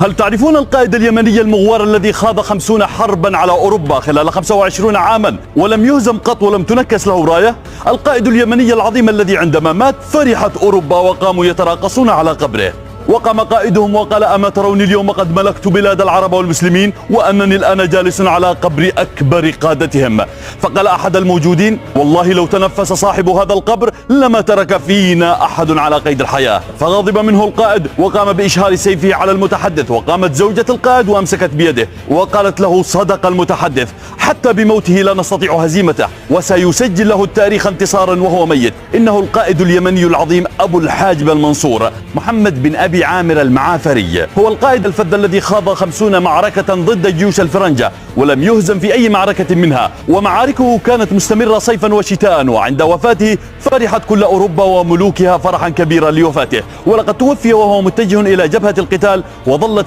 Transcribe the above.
هل تعرفون القائد اليمني المغوار الذي خاض 50 حربا على أوروبا خلال 25 عاما ولم يهزم قط ولم تنكس له راية؟ القائد اليمني العظيم الذي عندما مات فرحت أوروبا وقاموا يتراقصون على قبره، وقام قائدهم وقال: أما تروني اليوم قد ملكت بلاد العرب والمسلمين وأنني الآن جالس على قبر أكبر قادتهم. فقال أحد الموجودين: والله لو تنفس صاحب هذا القبر لما ترك فينا أحد على قيد الحياة. فغضب منه القائد وقام بإشهار سيفه على المتحدث، وقامت زوجة القائد وأمسكت بيده وقالت له: صدق المتحدث، حتى بموته لا نستطيع هزيمته، وسيسجل له التاريخ انتصارا وهو ميت. إنه القائد اليمني العظيم أبو الحاجب المنصور محمد بن أبي عامر المعافري، هو القائد الفذ الذي خاض 50 معركة ضد جيوش الفرنجة ولم يهزم في أي معركة منها، ومعاركه كانت مستمرة صيفا وشتاء. وعند وفاته فرحت كل أوروبا وملوكها فرحا كبيرا لوفاته، ولقد توفي وهو متجه إلى جبهة القتال، وظلت